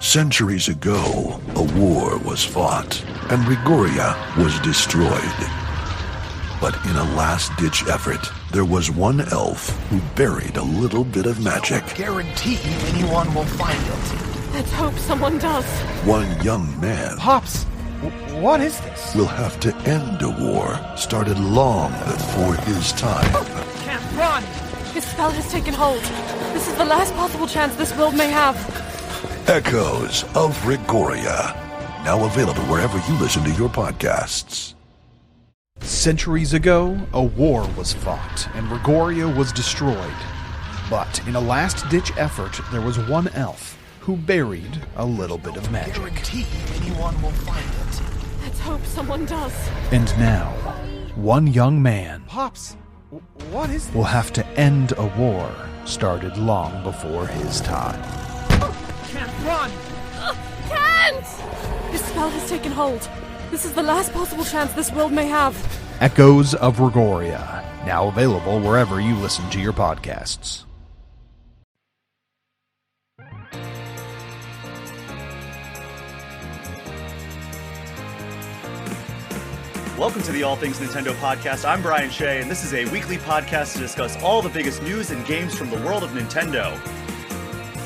Centuries ago, a war was fought, and Rigoria was destroyed. But in a last-ditch effort, there was one elf who buried a little bit of magic. I don't guarantee anyone will find it. Let's hope someone does. One young man Pops, what is this? will have to end a war started long before his time. Can't run! His spell has taken hold. This is the last possible chance this world may have. Echoes of Rigoria. Now available wherever you listen to your podcasts. Centuries ago, a war was fought, and Rigoria was destroyed. But in a last-ditch effort, there was one elf who buried a little bit of magic. Guarantee anyone will find it. Let's hope someone does. And now, one young man Pops, what is this? will have to end a war started long before his time. Can't run! Can't! His spell has taken hold. This is the last possible chance this world may have. Echoes of Rigoria, now available wherever you listen to your podcasts. Welcome to the All Things Nintendo podcast. I'm Brian Shea, and this is a weekly podcast to discuss all the biggest news and games from the world of Nintendo.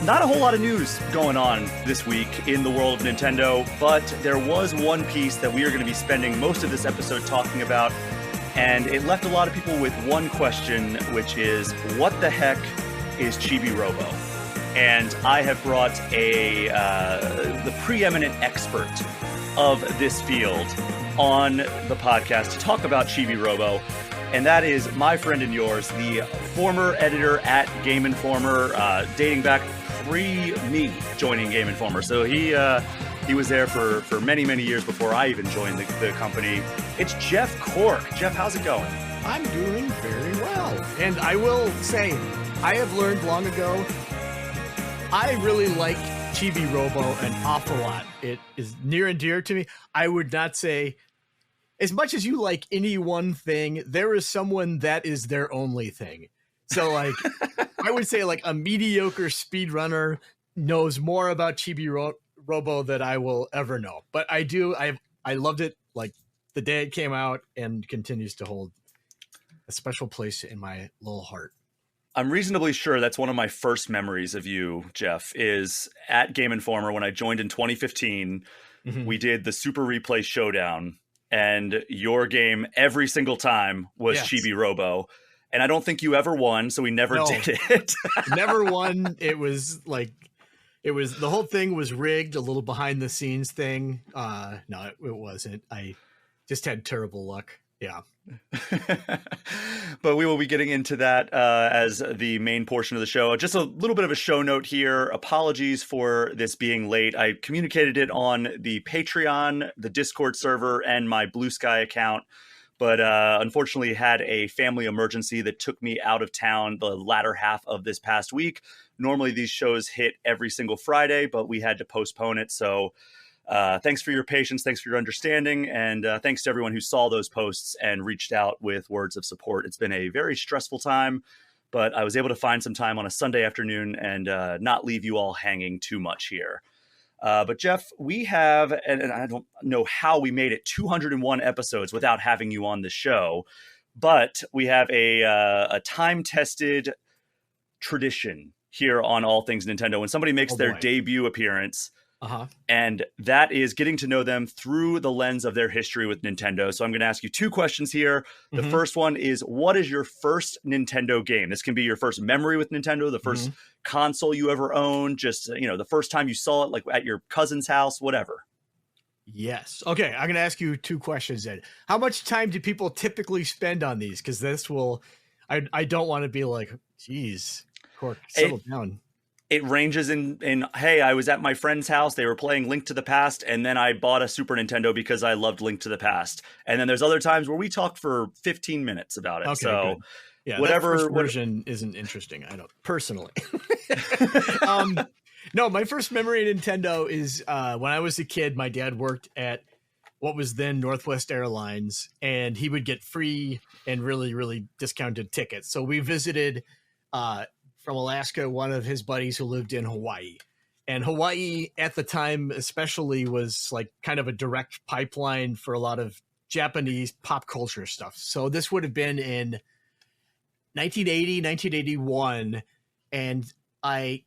Not a whole lot of news going on this week in the world of Nintendo, but there was one piece that we are going to be spending most of this episode talking about, and it left a lot of people with one question, which is, what the heck is Chibi-Robo? And I have brought the preeminent expert of this field on the podcast to talk about Chibi-Robo, and that is my friend and yours, the former editor at Game Informer, dating back pre-me joining Game Informer. So he was there for many, many years before I even joined the company. It's Jeff Cork. Jeff, how's it going? I'm doing very well. And I will say, I have learned long ago, I really like Chibi-Robo an awful lot. It is near and dear to me. I would not say, as much as you like any one thing, there is someone that is their only thing. So, like, I would say, like, a mediocre speedrunner knows more about Chibi-Robo than I will ever know. But I loved it, like, the day it came out, and continues to hold a special place in my little heart. I'm reasonably sure that's one of my first memories of you, Jeff, is at Game Informer when I joined in 2015. Mm-hmm. We did the Super Replay Showdown, and your game every single time was Chibi-Robo. And I don't think you ever won, so we never did it. Never won. It was the whole thing was rigged, a little behind the scenes thing. No, it wasn't. I just had terrible luck. Yeah. But we will be getting into that as the main portion of the show. Just a little bit of a show note here. Apologies for this being late. I communicated it on the Patreon, the Discord server, and my Blue Sky account. But unfortunately had a family emergency that took me out of town the latter half of this past week. Normally these shows hit every single Friday, but we had to postpone it. So thanks for your patience. Thanks for your understanding. And thanks to everyone who saw those posts and reached out with words of support. It's been a very stressful time, but I was able to find some time on a Sunday afternoon and not leave you all hanging too much here. But Jeff, we have, and I don't know how we made it 201 episodes without having you on the show, but we have a time-tested tradition here on All Things Nintendo. When somebody makes their debut appearance, and that is getting to know them through the lens of their history with Nintendo. So I'm going to ask you two questions here. The first one is, what is your first Nintendo game? This can be your first memory with Nintendo, the first console you ever owned, just, the first time you saw it, like at your cousin's house, whatever. Yes. Okay. I'm going to ask you two questions then. How much time do people typically spend on these? Because this will, I don't want to be like, geez, Cork, settle down. It ranges in, hey, I was at my friend's house. They were playing Link to the Past, and then I bought a Super Nintendo because I loved Link to the Past. And then there's other times where we talked for 15 minutes about it. Okay, so good. Yeah, whatever. That first version isn't interesting. I don't personally. No, my first memory of Nintendo is when I was a kid. My dad worked at what was then Northwest Airlines, and he would get free and really, really discounted tickets. So we visited from Alaska one of his buddies who lived in Hawaii, And Hawaii at the time especially was like kind of a direct pipeline for a lot of Japanese pop culture stuff. So this would have been in 1980, 1981, and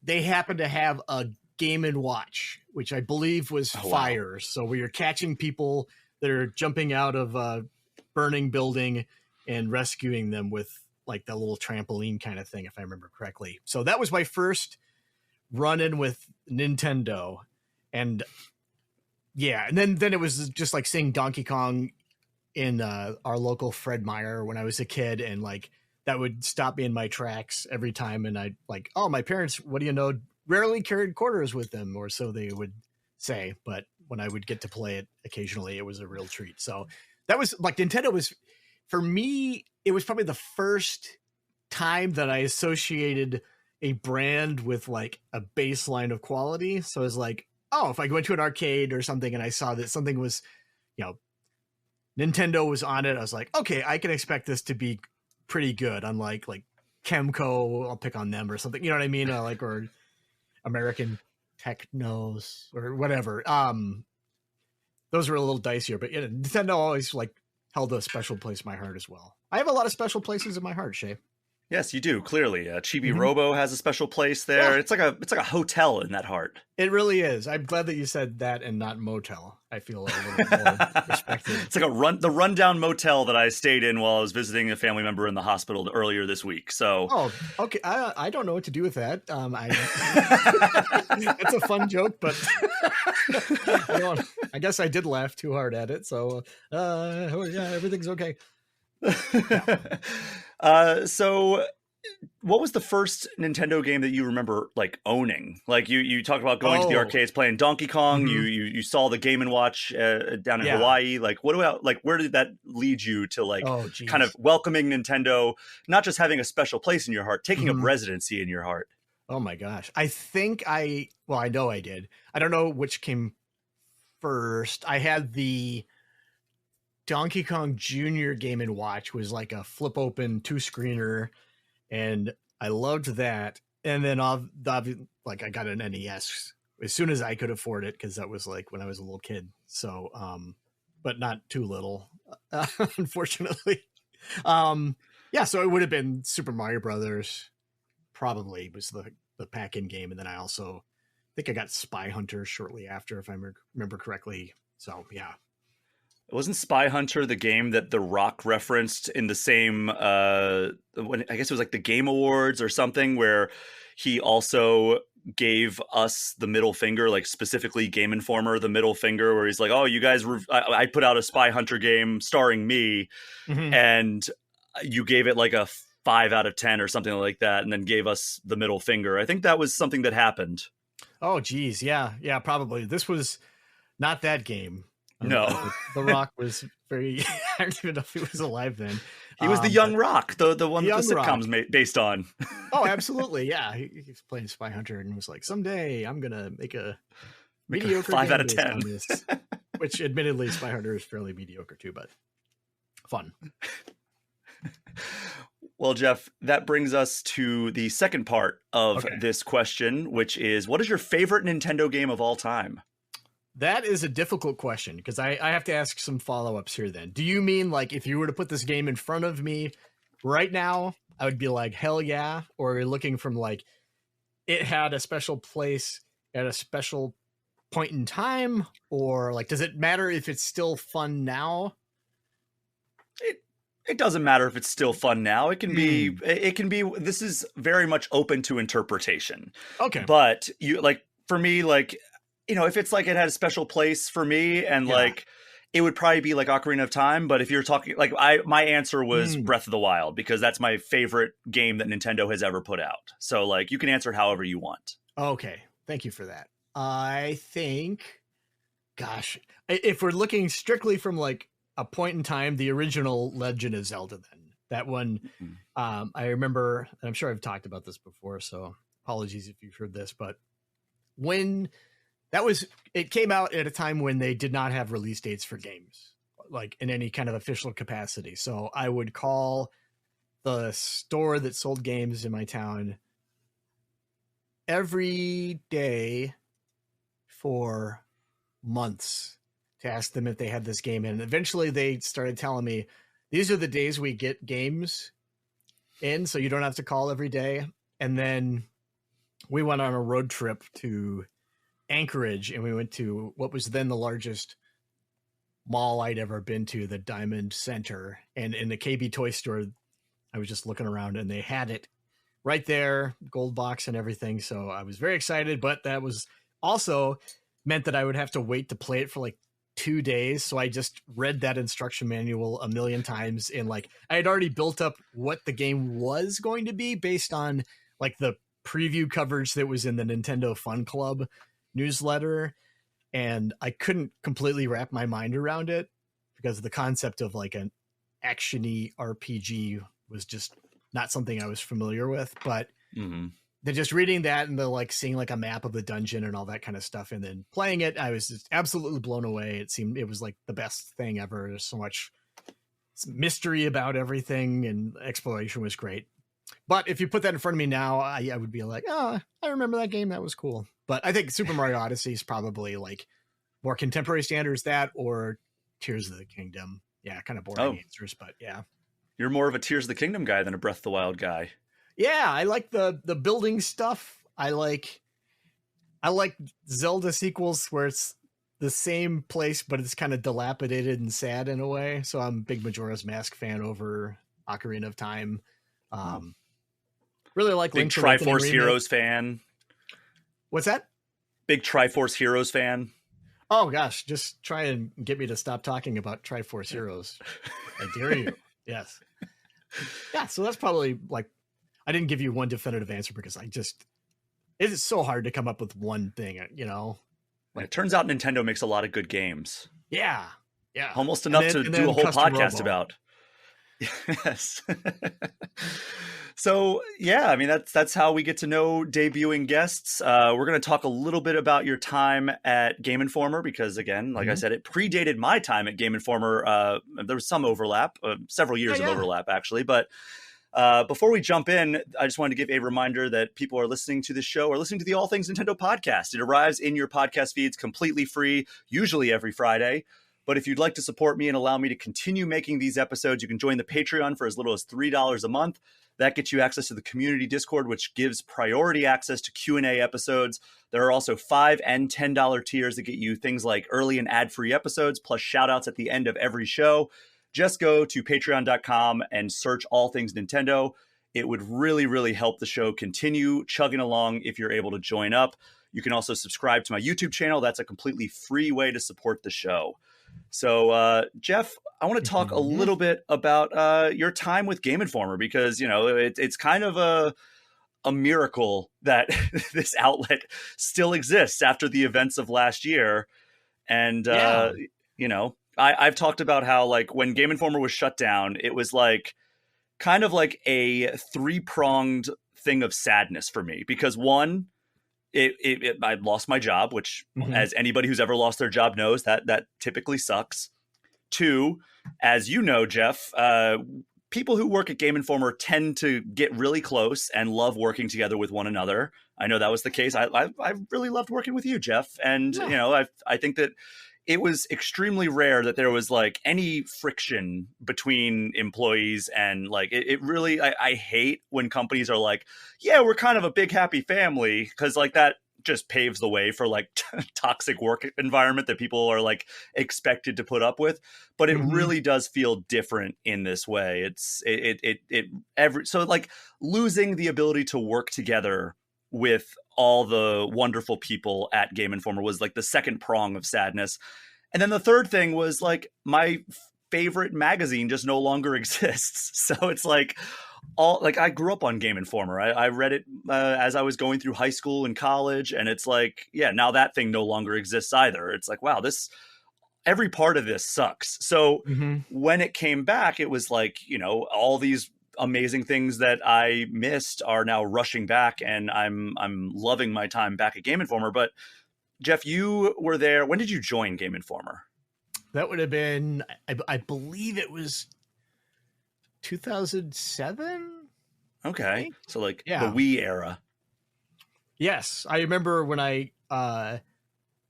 they happened to have a Game & Watch, which I believe was fire. So we are catching people that are jumping out of a burning building and rescuing them with like the little trampoline kind of thing, if I remember correctly. So that was my first run-in with Nintendo. And yeah, and then it was just like seeing Donkey Kong in our local Fred Meyer when I was a kid, and like that would stop me in my tracks every time. And I'd like, oh, my parents, what do you know, rarely carried quarters with them, or so they would say. But when I would get to play it occasionally, it was a real treat. So that was like Nintendo was, for me, it was probably the first time that I associated a brand with like a baseline of quality. So it was like, oh, if I went to an arcade or something and I saw that something was, you know, Nintendo was on it, I was like, okay, I can expect this to be pretty good. Unlike like Chemco, I'll pick on them or something. You know what I mean? Or American Technos or whatever. Those were a little dicier, but yeah, Nintendo always like held a special place in my heart as well. I have a lot of special places in my heart, Shay. Yes, you do. Clearly, Chibi-Robo has a special place there. Yeah. It's like a hotel in that heart. It really is. I'm glad that you said that and not motel. I feel a little more respected. It's like the rundown motel that I stayed in while I was visiting a family member in the hospital earlier this week. So, oh, okay. I don't know what to do with that. It's a fun joke, but I guess I did laugh too hard at it. So, yeah, everything's okay. So what was the first Nintendo game that you remember like owning? Like you talked about going to the arcades, playing Donkey Kong. Mm-hmm. You saw the Game & Watch down in Hawaii. Like what about, like, where did that lead you to like kind of welcoming Nintendo, not just having a special place in your heart, taking up residency in your heart? Oh my gosh. I think I know I did. I don't know which came first. I had the Donkey Kong Jr. Game & Watch, was like a flip open 2-screener, and I loved that. And then like I got an NES as soon as I could afford it, because that was like when I was a little kid. So but not too little, unfortunately. Yeah, so it would have been Super Mario Brothers, probably was the pack-in game, and then I also think I got Spy Hunter shortly after, if I remember correctly. So yeah. Wasn't Spy Hunter the game that The Rock referenced in the same, when I guess it was like the Game Awards or something, where he also gave us the middle finger, like specifically Game Informer, the middle finger, where he's like, oh, you guys, I put out a Spy Hunter game starring me, and you gave it like a 5 out of 10 or something like that, and then gave us the middle finger. I think that was something that happened. Oh, geez. Yeah, probably. This was not that game. No, The Rock was very. I don't even know if he was alive then. He was the young Rock, the one that the sitcom's based on. Oh, absolutely, yeah. He was playing Spy Hunter and was like, "Someday I'm gonna make a mediocre 5 out of 10." Which, admittedly, Spy Hunter is fairly mediocre too, but fun. Well, Jeff, that brings us to the second part of this question, which is, what is your favorite Nintendo game of all time? That is a difficult question, because I have to ask some follow-ups here then. Do you mean like if you were to put this game in front of me right now, I would be like, hell yeah? Or are you looking from like, it had a special place at a special point in time? Or like, does it matter if it's still fun now? It doesn't matter if it's still fun now. It can be, this is very much open to interpretation. Okay. But for me, like, you know, if it's like it had a special place for me, and like it would probably be like Ocarina of Time. But if you're talking like my answer was Breath of the Wild, because that's my favorite game that Nintendo has ever put out. So like you can answer however you want. Okay. Thank you for that. I think, gosh, if we're looking strictly from like a point in time, the original Legend of Zelda, then that one, I remember, and I'm sure I've talked about this before, so apologies if you've heard this, but when it came out at a time when they did not have release dates for games, like in any kind of official capacity. So I would call the store that sold games in my town every day for months to ask them if they had this game. And eventually they started telling me, these are the days we get games in, so you don't have to call every day. And then we went on a road trip to Anchorage, and we went to what was then the largest mall I'd ever been to, the Diamond Center. And in the KB Toy Store, I was just looking around and they had it right there, gold box and everything. So I was very excited, but that was also meant that I would have to wait to play it for like 2 days. So I just read that instruction manual a million times, and like I had already built up what the game was going to be based on like the preview coverage that was in the Nintendo Fun Club newsletter. And I couldn't completely wrap my mind around it because the concept of like an action-y RPG was just not something I was familiar with. But then just reading that and the like seeing like a map of the dungeon and all that kind of stuff, and then playing it, I was just absolutely blown away. It was like the best thing ever. There's so much mystery about everything, and exploration was great. But if you put that in front of me now, I would be like, oh, I remember that game. That was cool. But I think Super Mario Odyssey is probably like more contemporary standards, that or Tears of the Kingdom. Yeah, kind of boring answers, but yeah. You're more of a Tears of the Kingdom guy than a Breath of the Wild guy. Yeah, I like the building stuff. I like Zelda sequels where it's the same place, but it's kind of dilapidated and sad in a way. So I'm a big Majora's Mask fan over Ocarina of Time. Really like big Link's Awakening Triforce remake. Heroes fan. What's that? Big Triforce Heroes fan. Oh gosh, just try and get me to stop talking about Triforce Heroes. I dare you. Yes. Yeah, so that's probably like, I didn't give you one definitive answer because it is so hard to come up with one thing, you know? It turns out Nintendo makes a lot of good games. Yeah. Yeah. Almost enough to do a whole podcast Robo. about. Yes. So, yeah, I mean, that's how we get to know debuting guests. We're going to talk a little bit about your time at Game Informer because, again, like I said, it predated my time at Game Informer. There was some overlap, several years of overlap, actually. But before we jump in, I just wanted to give a reminder that people are listening to this show or listening to the All Things Nintendo podcast. It arrives in your podcast feeds completely free, usually every Friday. But if you'd like to support me and allow me to continue making these episodes, you can join the Patreon for as little as $3 a month. That gets you access to the community Discord, which gives priority access to Q&A episodes. There are also $5 and $10 tiers that get you things like early and ad-free episodes, plus shout-outs at the end of every show. Just go to patreon.com and search All Things Nintendo. It would really, really help the show continue chugging along if you're able to join up. You can also subscribe to my YouTube channel. That's a completely free way to support the show. So, Jeff, I want to talk a little bit about your time with Game Informer because, you know, it's kind of a miracle that this outlet still exists after the events of last year. And, you know, I've talked about how, like, when Game Informer was shut down, it was like kind of like a three-pronged thing of sadness for me because, one, I lost my job, which as anybody who's ever lost their job knows that typically sucks. Two, as you know, Jeff, people who work at Game Informer tend to get really close and love working together with one another. I know that was the case. I really loved working with you, Jeff. And, you know, I think that it was extremely rare that there was like any friction between employees and like it really, I hate when companies are like, yeah, we're kind of a big happy family. Cause like that just paves the way for like toxic work environment that people are like expected to put up with. But it really does feel different in this way. So like losing the ability to work together with all the wonderful people at Game Informer was like the second prong of sadness. And then the third thing was like my favorite magazine just no longer exists. So it's like I grew up on Game Informer. I read it as I was going through high school and college. And it's like, yeah, now that thing no longer exists either. It's like, wow, every part of this sucks. So when it came back, it was like, you know, all these amazing things that I missed are now rushing back, and I'm loving my time back at Game Informer. But Jeff, you were there. When did you join Game Informer? That would have been, I believe it was 2007. Okay, so like the Wii era. Yes, I remember when I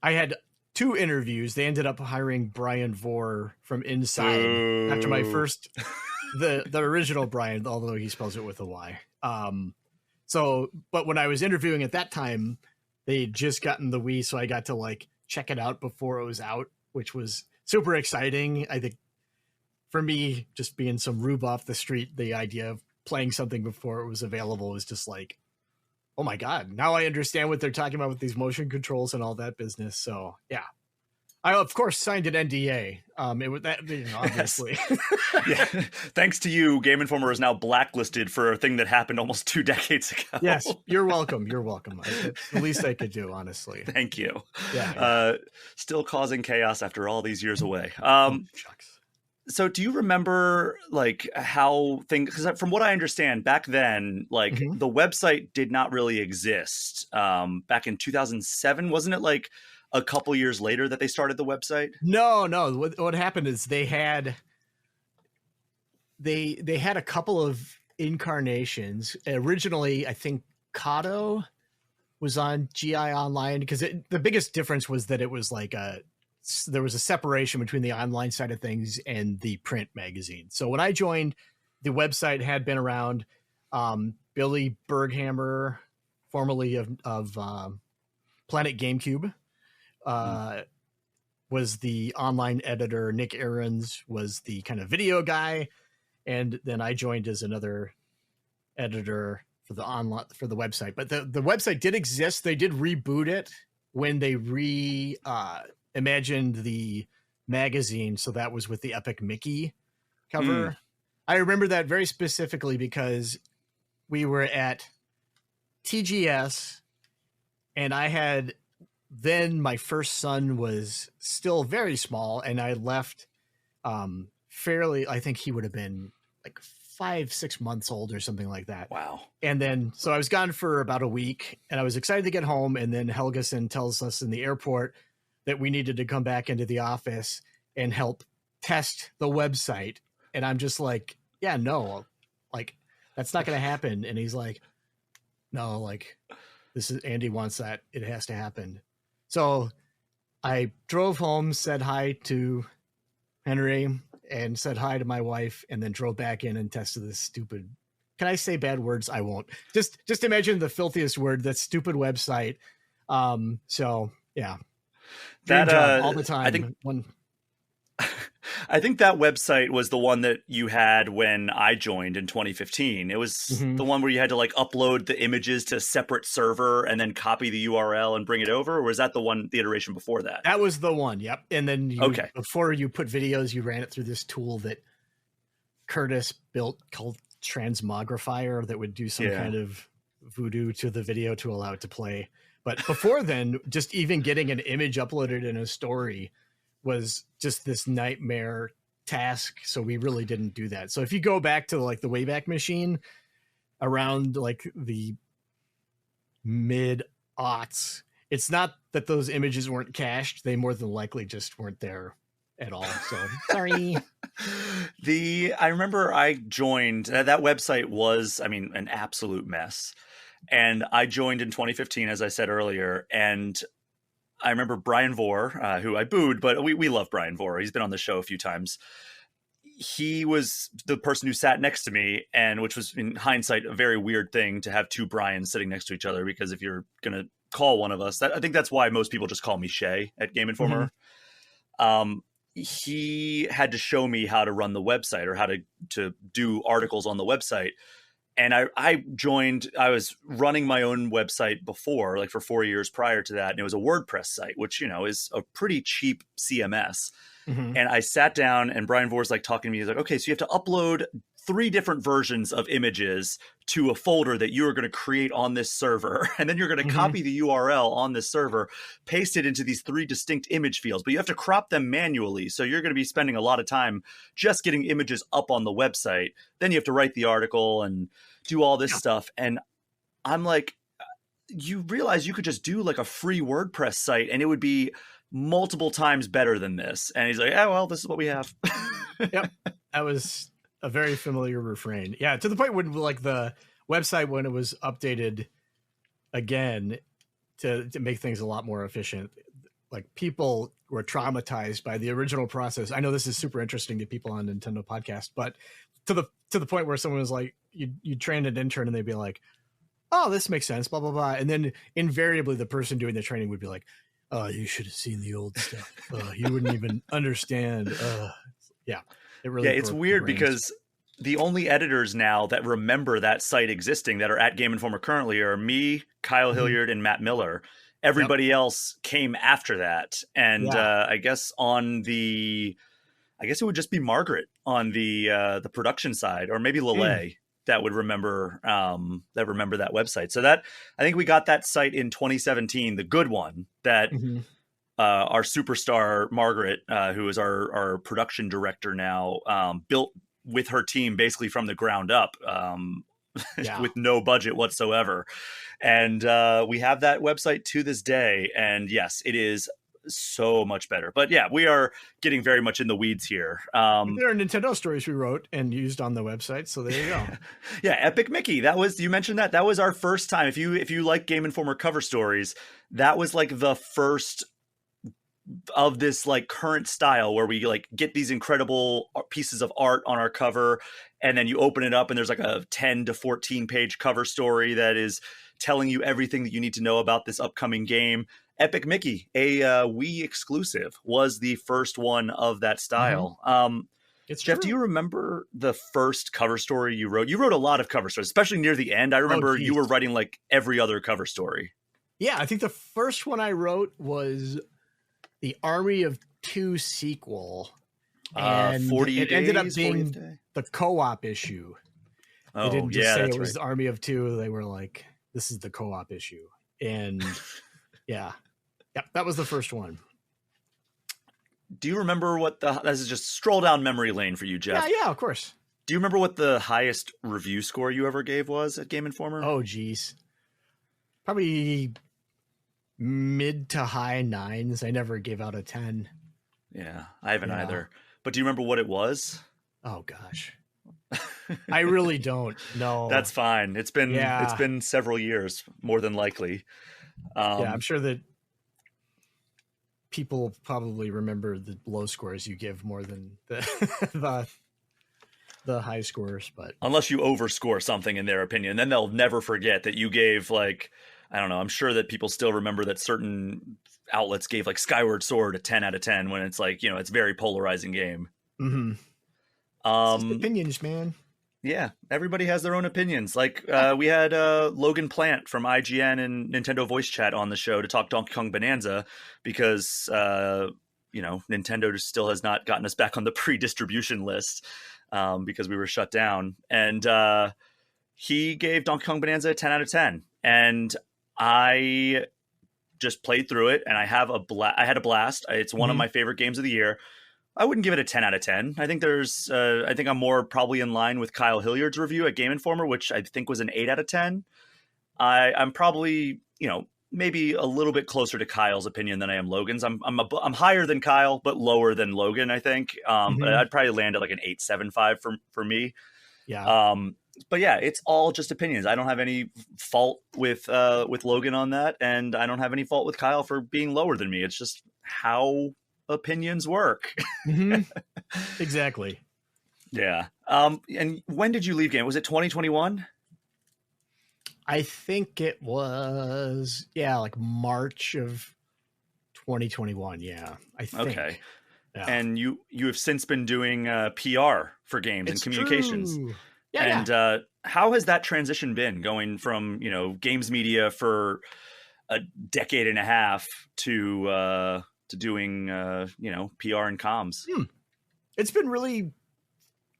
I had 2 interviews. They ended up hiring Brian Vore from Inside after my first, the original Brian, although he spells it with a Y. But when I was interviewing at that time, they'd just gotten the Wii, so I got to like check it out before it was out, which was super exciting. I think for me, just being some rube off the street, the idea of playing something before it was available was just like, oh my God, now I understand what they're talking about with these motion controls and all that business. So yeah, I of course signed an NDA. It was that, obviously. Yeah. Thanks to you, Game Informer is now blacklisted for a thing that happened almost 2 decades ago. Yes, you're welcome. You're welcome. It's the least I could do, honestly. Thank you. Yeah. Still causing chaos after all these years away. Shucks. So do you remember like how things, because from what I understand back then, like the website did not really exist back in 2007. Wasn't it like a couple years later that they started the website? No. What happened is they had a couple of incarnations. Originally, I think Kato was on GI Online because the biggest difference was that it was like there was a separation between the online side of things and the print magazine. So when I joined, the website had been around. Billy Berghammer, formerly of Planet GameCube, was the online editor. Nick Ahrens was the kind of video guy. And then I joined as another editor for the website. But the website did exist. They did reboot it when they imagined the magazine, so that was with the Epic Mickey cover. I remember that very specifically because we were at TGS and I had my first son was still very small, and I left fairly, I think he would have been like 5-6 months old or something like that. Wow. And then so I was gone for about a week and I was excited to get home, and then Helgeson tells us in the airport that we needed to come back into the office and help test the website. And I'm just like, yeah, no, like that's not going to happen. And he's like, no, like this is Andy wants that. It has to happen. So I drove home, said hi to Henry and said hi to my wife, and then drove back in and tested this stupid, can I say bad words? I won't. Just imagine the filthiest word, that stupid website. So yeah. That all the time. I think that website was the one that you had when I joined in 2015. It was the one where you had to like upload the images to a separate server and then copy the URL and bring it over. Or was that the iteration before that? That was the one. Yep. And then before you put videos, you ran it through this tool that Curtis built called Transmogrifier that would do some kind of voodoo to the video to allow it to play. But before then, just even getting an image uploaded in a story was just this nightmare task. So we really didn't do that. So if you go back to like the Wayback Machine around like the mid-aughts, it's not that those images weren't cached. They more than likely just weren't there at all. So sorry. I remember I joined, that website was, an absolute mess. And I joined in 2015, as I said earlier, and I remember Brian Vore, who I booed, but we love Brian Vore. He's been on the show a few times. He was the person who sat next to me, and which was, in hindsight, a very weird thing to have 2 Brians sitting next to each other, because if you're going to call one of us, I think that's why most people just call me Shay at Game Informer. He had to show me how to run the website or how to do articles on the website. And I joined, I was running my own website before, like for 4 years prior to that. And it was a WordPress site, which, is a pretty cheap CMS. And I sat down and Brian Vore's like talking to me. He's like, okay, so you have to upload 3 different versions of images to a folder that you are going to create on this server. And then you're going to copy the URL on this server, paste it into these 3 distinct image fields, but you have to crop them manually. So you're going to be spending a lot of time just getting images up on the website. Then you have to write the article and do all this stuff. And I'm like, you realize you could just do like a free WordPress site and it would be multiple times better than this. And he's like, oh, well, this is what we have. Yep. That was a very familiar refrain. Yeah. To the point when like the website, when it was updated again to make things a lot more efficient, like people were traumatized by the original process. I know this is super interesting to people on Nintendo podcast, but to the point where someone was like, you train an intern and they'd be like, oh, this makes sense, blah, blah, blah. And then invariably the person doing the training would be like, oh, you should have seen the old stuff. You wouldn't even understand. Yeah. It's weird because the only editors now that remember that site existing that are at Game Informer currently are me, Kyle Hilliard, and Matt Miller. Everybody else came after that. And I guess it would just be Margaret on the production side, or maybe Lele that would remember that website. So that, I think we got that site in 2017, the good one that our superstar Margaret, who is our production director now, built with her team basically from the ground up, with no budget whatsoever. And we have that website to this day. And yes, it is so much better. But yeah, we are getting very much in the weeds here. There are Nintendo stories we wrote and used on the website, so there you go. Yeah, Epic Mickey. You mentioned that was our first time. If you like Game Informer cover stories, that was like the first of this like current style where we like get these incredible pieces of art on our cover, and then you open it up and there's like a 10 to 14 page cover story that is telling you everything that you need to know about this upcoming game. Epic Mickey, a Wii exclusive, was the first one of that style. It's Jeff, true. do you remember the first cover story you wrote? You wrote a lot of cover stories, especially near the end. I remember you were writing like every other cover story. Yeah, I think the first one I wrote was the Army of Two sequel. And 40 it ended up days, being 40th day? the co-op issue. Oh, They didn't just say that's it was right. the Army of Two. They were like, this is the co-op issue. And yeah, that was the first one. Do you remember what this is just stroll down memory lane for you, Jeff? Yeah, of course. Do you remember what the highest review score you ever gave was at Game Informer? Oh, geez. Probably mid to high 9s. I never gave out a 10. Yeah, I haven't either. But do you remember what it was? Oh, gosh. I really don't know. That's fine. It's been several years, more than likely. I'm sure that people probably remember the low scores you give more than the high scores, but unless you overscore something in their opinion, then they'll never forget that you gave like, I don't know. I'm sure that people still remember that certain outlets gave like Skyward Sword a 10 out of 10 when it's like, it's a very polarizing game. It's just opinions, man. Yeah, everybody has their own opinions. Like we had Logan Plant from IGN and Nintendo Voice Chat on the show to talk Donkey Kong Bonanza because Nintendo just still has not gotten us back on the pre-distribution list because we were shut down. And he gave Donkey Kong Bonanza a 10 out of 10, and I just played through it, and I had a blast. It's one of my favorite games of the year. I wouldn't give it a 10 out of 10. I think I think I'm more probably in line with Kyle Hilliard's review at Game Informer, which I think was an 8 out of 10. I'm probably, maybe a little bit closer to Kyle's opinion than I am Logan's. I'm higher than Kyle, but lower than Logan, I think. But I'd probably land at like an 8.75 for me. Yeah. But yeah, it's all just opinions. I don't have any fault with Logan on that, and I don't have any fault with Kyle for being lower than me. It's just how opinions work. Exactly. Yeah. And when did you leave game? Was it 2021? I think it was like March of 2021. Yeah, I think. Okay. Yeah. And you have since been doing PR for games and communications. True. How has that transition been, going from games media for a decade and a half to doing PR and comms? It's been really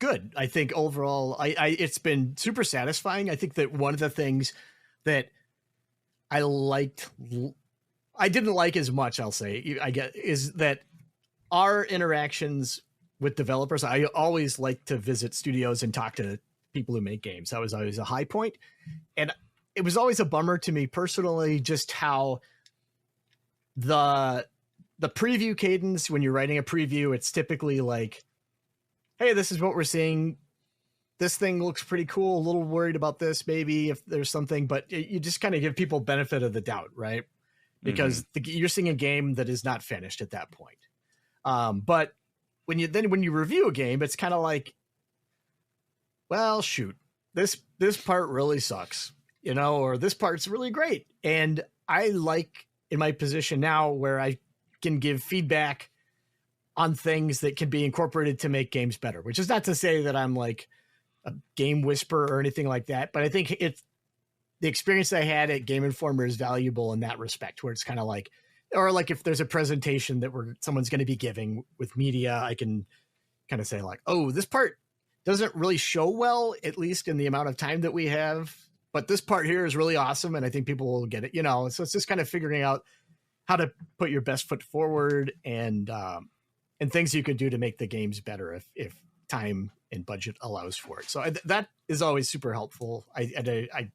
good. I think overall, it's been super satisfying. I think that one of the things that I didn't like as much, I'll say, I guess, is that our interactions with developers. I always like to visit studios and talk to people who make games. That was always a high point, and it was always a bummer to me personally, just how the preview cadence, when you're writing a preview, it's typically like, hey, this is what we're seeing. This thing looks pretty cool. A little worried about this, maybe if there's something, but you just kind of give people benefit of the doubt, right? because you're seeing a game that is not finished at that point. But when you review a game, it's kind of like, well, shoot, this part really sucks, or this part's really great. And I like in my position now where I can give feedback on things that can be incorporated to make games better, which is not to say that I'm like a game whisperer or anything like that, but I think it's the experience I had at Game Informer is valuable in that respect, where it's kind of like, or like if there's a presentation that someone's going to be giving with media, I can kind of say like, oh, this part doesn't really show well, at least in the amount of time that we have, but this part here is really awesome. And I think people will get it, so it's just kind of figuring out how to put your best foot forward and things you can do to make the games better if time and budget allows for it. So that is always super helpful. I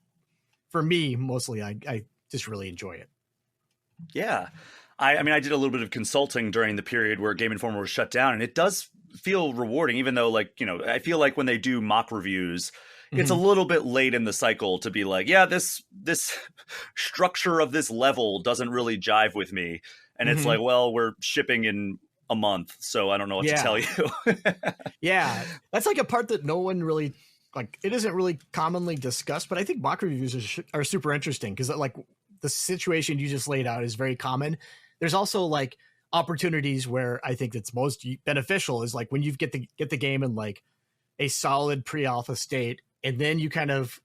for me, mostly, I just really enjoy it. Yeah. I mean, I did a little bit of consulting during the period where Game Informer was shut down, and it does feel rewarding, even though, like, I feel like when they do mock reviews, it's a little bit late in the cycle to be like, yeah, this structure of this level doesn't really jive with me. And it's like, well, we're shipping in a month, so I don't know what to tell you. Yeah. That's like a part that no one really, like, it isn't really commonly discussed, but I think mock reviews are super interesting because, like, the situation you just laid out is very common. There's also like opportunities where I think that's most beneficial is like when you get the game in like a solid pre-alpha state, and then you kind of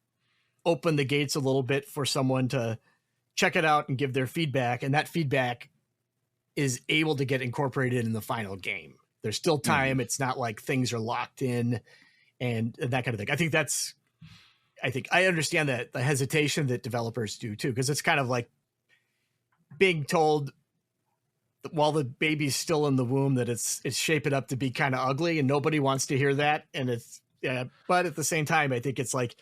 open the gates a little bit for someone to check it out and give their feedback, and that feedback is able to get incorporated in the final game. There's still time. It's not like things are locked in and that kind of thing. I think I understand that the hesitation that developers do too, because it's kind of like being told while the baby's still in the womb that it's shaping up to be kind of ugly, and nobody wants to hear that. And but at the same time, I think it's like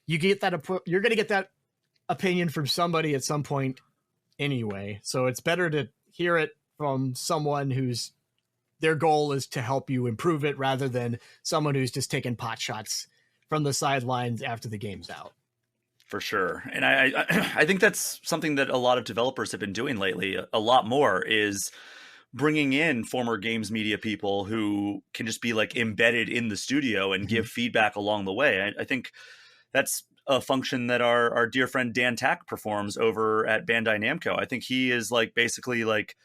you're going to get that opinion from somebody at some point anyway. So it's better to hear it from someone whose their goal is to help you improve it rather than someone who's just taking pot shots from the sidelines after the game's out. For sure. And I think that's something that a lot of developers have been doing lately. A lot more is bringing in former games media people who can just be like embedded in the studio and give feedback along the way. I think that's a function that our dear friend Dan Tack performs over at Bandai Namco. I think he is like basically like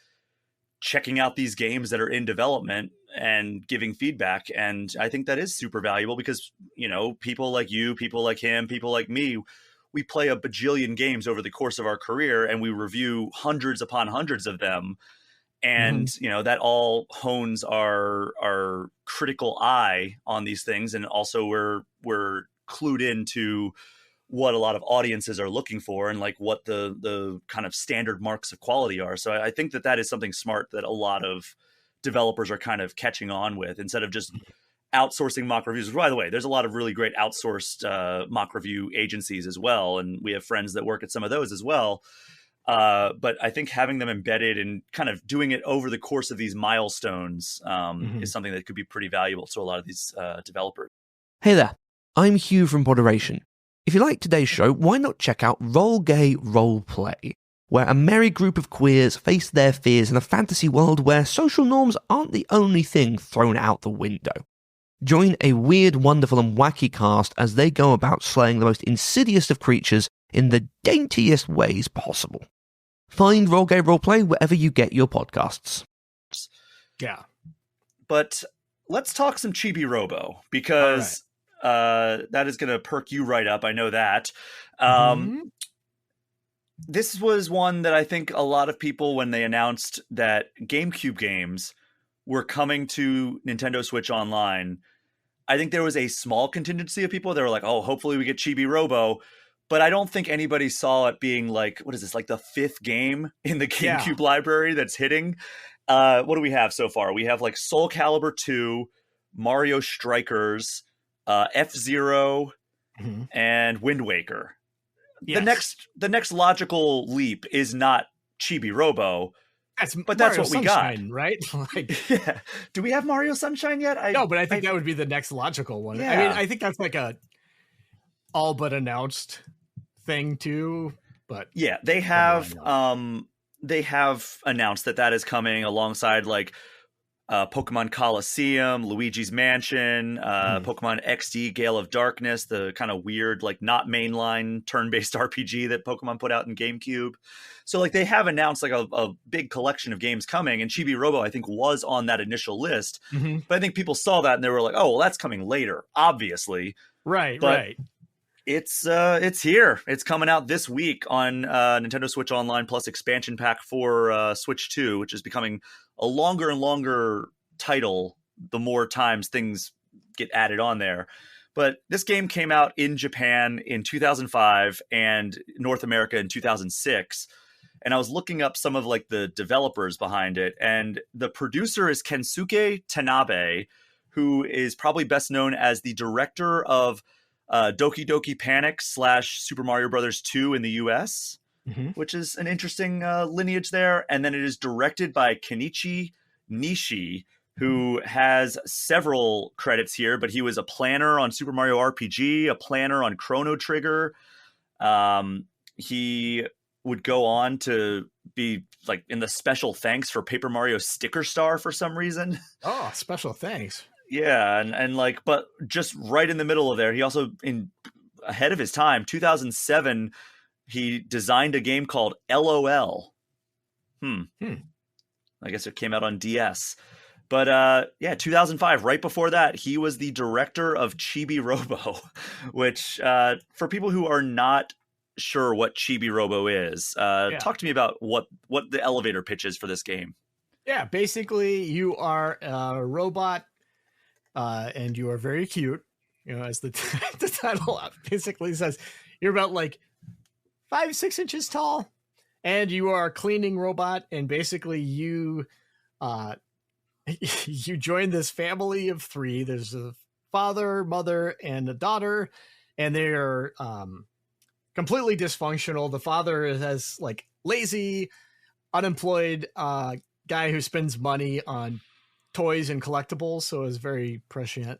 checking out these games that are in development and giving feedback. And I think that is super valuable because, people like you, people like him, people like me, we play a bajillion games over the course of our career and we review hundreds upon hundreds of them. And, that all hones our critical eye on these things. And also we're clued into what a lot of audiences are looking for and like what the kind of standard marks of quality are. So I think that is something smart that a lot of developers are kind of catching on with instead of just outsourcing mock reviews. By the way, there's a lot of really great outsourced mock review agencies as well. And we have friends that work at some of those as well. But I think having them embedded and kind of doing it over the course of these milestones is something that could be pretty valuable to a lot of these developers. Hey there, I'm Hugh from Moderation. If you like today's show, why not check out Roll Gay Roleplay, where a merry group of queers face their fears in a fantasy world where social norms aren't the only thing thrown out the window. Join a weird, wonderful and wacky cast as they go about slaying the most insidious of creatures in the daintiest ways possible. Find Roll Gay Roleplay wherever you get your podcasts. Yeah. But let's talk some Chibi-Robo, because that is going to perk you right up. I know that. This was one that I think a lot of people, when they announced that GameCube games were coming to Nintendo Switch Online, I think there was a small contingency of people that were like, oh, hopefully we get Chibi-Robo. But I don't think anybody saw it being like, what is this, like the 5th game in the GameCube library that's hitting? What do we have so far? We have like Soul Calibur 2, Mario Strikers, F-Zero, and Wind Waker. Yes. The next logical leap is not Chibi-Robo, but that's Mario what we Sunshine, got, right? Yeah. Do we have Mario Sunshine yet? No, but I think that would be the next logical one. Yeah. I mean, I think that's like a all but announced thing too. But yeah, they have they have announced that is coming alongside like Pokemon Coliseum, Luigi's Mansion, Pokemon XD Gale of Darkness, the kind of weird, like not mainline turn-based RPG that Pokemon put out in GameCube. So like they have announced like a big collection of games coming, and Chibi-Robo I think was on that initial list. But I think people saw that and they were like, oh, well, that's coming later, obviously. Right. It's here. It's coming out this week on Nintendo Switch Online Plus expansion pack for Switch 2, which is becoming a longer and longer title the more times things get added on there. But this game came out in Japan in 2005 and North America in 2006. And I was looking up some of like the developers behind it, and the producer is Kensuke Tanabe, who is probably best known as the director of Doki Doki Panic / Super Mario Brothers 2 in the US, which is an interesting lineage there. And then it is directed by Kenichi Nishi, who has several credits here, but he was a planner on Super Mario RPG, a planner on Chrono Trigger. He would go on to be like in the special thanks for Paper Mario Sticker Star for some reason. Oh, special thanks. Yeah, and like, but just right in the middle of there, he also, ahead of his time, 2007, he designed a game called LOL. I guess it came out on DS. But 2005, right before that, he was the director of Chibi-Robo, which for people who are not sure what Chibi-Robo is, talk to me about what the elevator pitch is for this game. Yeah, basically you are a robot and you are very cute, as the title basically says. You're about like 5-6 inches tall, and you are a cleaning robot, and basically you you join this family of 3. There's a father, mother, and a daughter, and they're completely dysfunctional. The father has like lazy, unemployed guy who spends money on toys and collectibles, so is very prescient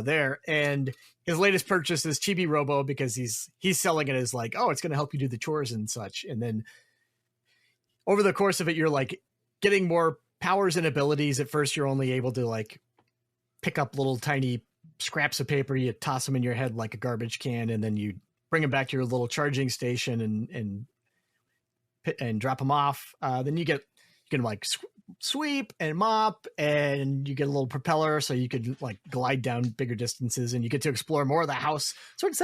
there. And his latest purchase is Chibi-Robo because he's selling it as like, oh, it's going to help you do the chores and such. And then over the course of it, you're like getting more powers and abilities. At first, you're only able to like pick up little tiny scraps of paper. You toss them in your head like a garbage can, and then you bring them back to your little charging station and drop them off. Then you can like sweep and mop, and you get a little propeller so you could like glide down bigger distances, and you get to explore more of the house. So it's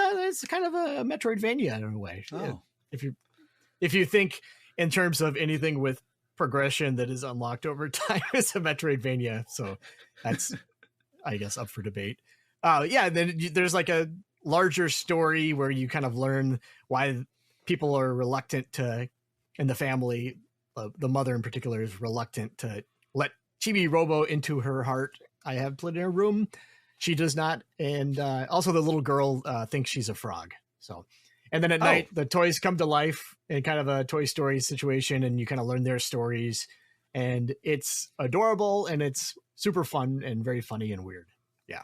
kind of a Metroidvania in a way. Oh. If you think in terms of anything with progression that is unlocked over time, it's a Metroidvania. So that's, I guess, up for debate. Then there's like a larger story where you kind of learn why people are reluctant to, in the family, the mother in particular is reluctant to let Chibi-Robo into her heart. I have put in her room. She does not. And also the little girl thinks she's a frog. So, and then at night, the toys come to life in kind of a Toy Story situation, and you kind of learn their stories. And it's adorable, and it's super fun and very funny and weird. Yeah.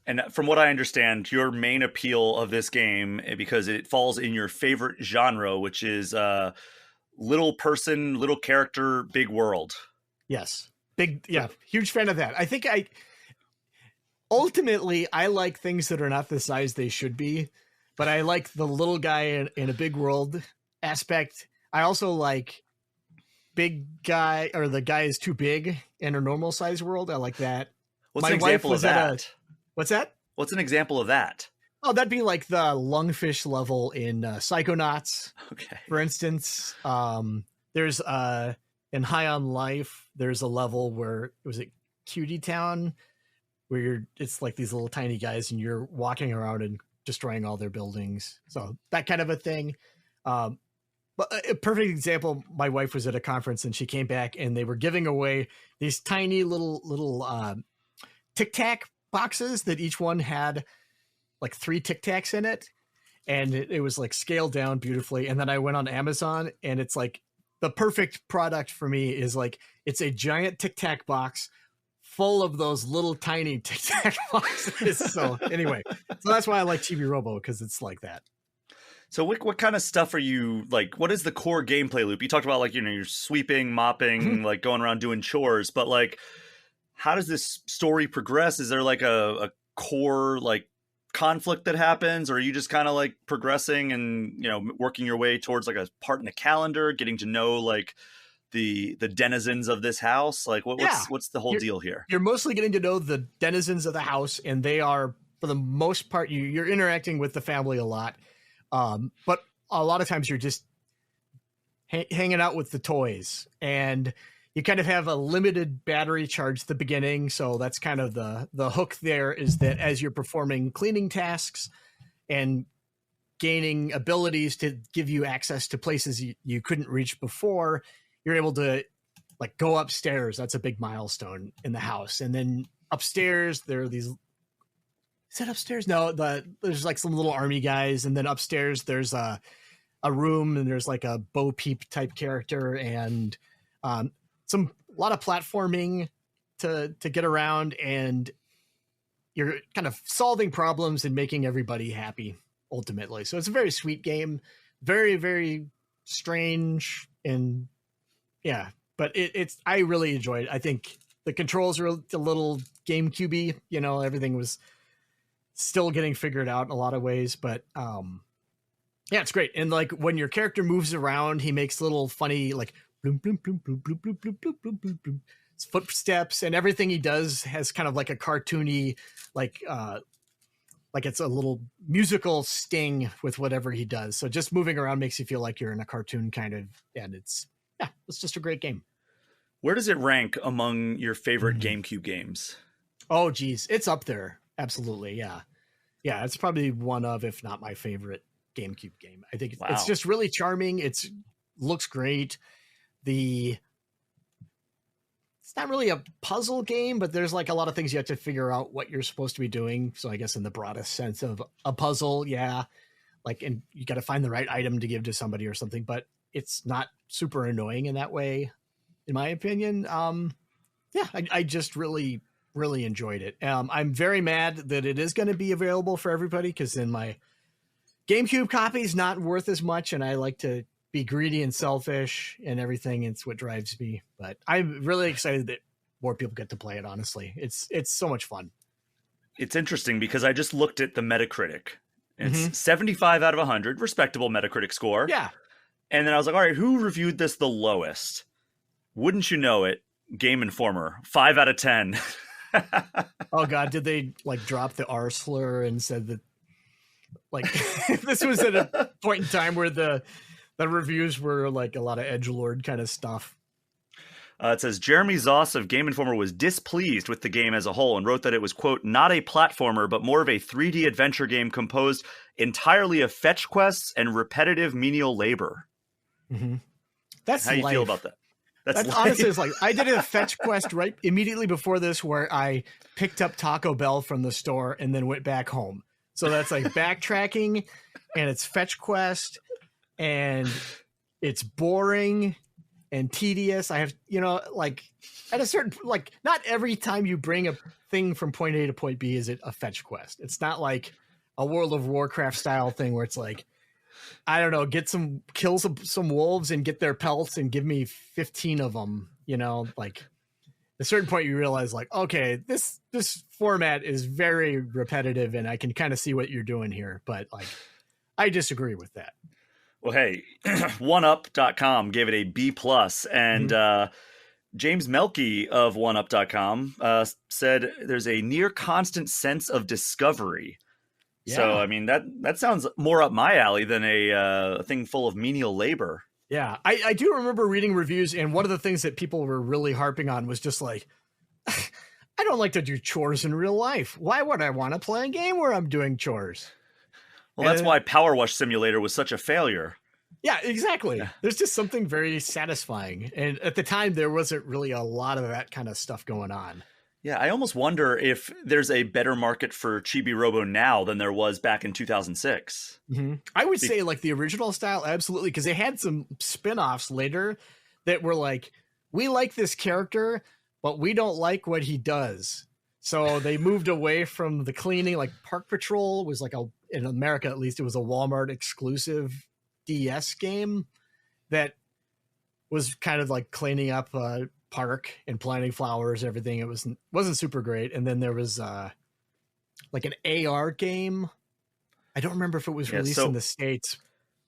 And from what I understand, your main appeal of this game, because it falls in your favorite genre, which is little person, little character, big world. Yes. Huge fan of that. I think ultimately I like things that are not the size they should be, but I like the little guy in a big world aspect. I also like big guy, or the guy is too big in a normal size world. I like that. What's an example of that? What's that? What's an example of that? Oh, that'd be like the lungfish level in Psychonauts, okay, for instance. There's in High on Life, there's a level where, was it Cutie Town, where it's like these little tiny guys and you're walking around and destroying all their buildings. So that kind of a thing. But a perfect example, my wife was at a conference and she came back and they were giving away these tiny little Tic Tac boxes that each one had like 3 Tic Tacs in it, and it was like scaled down beautifully. And then I went on Amazon, and it's like the perfect product for me is like, it's a giant Tic Tac box full of those little tiny Tic Tac boxes. So anyway, so that's why I like Chibi-Robo, because it's like that. So what kind of stuff are you like? What is the core gameplay loop? You talked about like, you're sweeping, mopping, like going around doing chores, but like, how does this story progress? Is there like a core like conflict that happens, or are you just kind of like progressing and, working your way towards like a part in the calendar, getting to know like the denizens of this house? Like what's the whole deal here? You're mostly getting to know the denizens of the house, and they are, for the most part, you're interacting with the family a lot. But a lot of times you're just hanging out with the toys, and you kind of have a limited battery charge at the beginning. So that's kind of the hook there, is that as you're performing cleaning tasks and gaining abilities to give you access to places you couldn't reach before, you're able to like go upstairs. That's a big milestone in the house. And then upstairs, there are these, is that upstairs? No, there's like some little army guys. And then upstairs, there's a room, and there's like a Bo Peep type character, and a lot of platforming to get around, and you're kind of solving problems and making everybody happy ultimately. So it's a very sweet game, very, very strange, and yeah, but I really enjoyed it. I think the controls are a little GameCube-y, everything was still getting figured out in a lot of ways, but yeah, it's great. And like when your character moves around, he makes little funny like bloom, bloom, bloom, bloom, bloom, bloom, bloom, bloom, bloom, bloom, bloom, footsteps, and everything he does has kind of like a cartoony, like it's a little musical sting with whatever he does. So just moving around makes you feel like you're in a cartoon kind of, and it's just a great game. Where does it rank among your favorite GameCube games? Oh, geez. It's up there. Absolutely. Yeah. Yeah. It's probably one of, if not my favorite GameCube game. I think it's just really charming. It's looks great. It's not really a puzzle game, but there's like a lot of things you have to figure out what you're supposed to be doing. So I guess in the broadest sense of a puzzle, yeah. Like, and you got to find the right item to give to somebody or something, but it's not super annoying in that way, in my opinion. Yeah, I just really, really enjoyed it. I'm very mad that it is going to be available for everybody, because then my GameCube copy is not worth as much, and I like to be greedy and selfish and everything. It's what drives me, but I'm really excited that more people get to play it. Honestly, it's so much fun. It's interesting because I just looked at the Metacritic. It's 75 out of 100, respectable Metacritic score. Yeah. And then I was like, all right, who reviewed this the lowest? Wouldn't you know it? Game Informer, 5 out of 10. Oh God, did they like drop the R slur and said that like this was at a point in time where the reviews were like a lot of edgelord kind of stuff? It says Jeremy Zoss of Game Informer was displeased with the game as a whole and wrote that it was, quote, not a platformer, but more of a 3D adventure game composed entirely of fetch quests and repetitive menial labor. Mm-hmm. That's how you feel about that? That's honestly, it's like I did a fetch quest right immediately before this where I picked up Taco Bell from the store and then went back home. So that's like backtracking, and it's fetch quest, and it's boring and tedious. I have, like at a certain, like not every time you bring a thing from point A to point B is it a fetch quest. It's not like a World of Warcraft style thing where it's like, I don't know, kill some wolves and get their pelts and give me 15 of them, like at a certain point you realize like, okay, this format is very repetitive and I can kind of see what you're doing here. But like, I disagree with that. Well, hey, oneup.com gave it a B+, and James Melky of oneup.com said there's a near constant sense of discovery. Yeah. So, I mean, that sounds more up my alley than a thing full of menial labor. Yeah, I do remember reading reviews, and one of the things that people were really harping on was just like, I don't like to do chores in real life. Why would I want to play a game where I'm doing chores? Well, that's why Power Wash Simulator was such a failure. Yeah, exactly. Yeah. There's just something very satisfying. And at the time, there wasn't really a lot of that kind of stuff going on. Yeah, I almost wonder if there's a better market for Chibi-Robo now than there was back in 2006. Mm-hmm. I would say like the original style, absolutely, because they had some spin-offs later that were like, we like this character, but we don't like what he does. So they moved away from the cleaning. Like Park Patrol was like in America at least, it was a Walmart exclusive DS game that was kind of like cleaning up a park and planting flowers and everything. It wasn't super great. And then there was like an AR game. I don't remember if it was released in the States.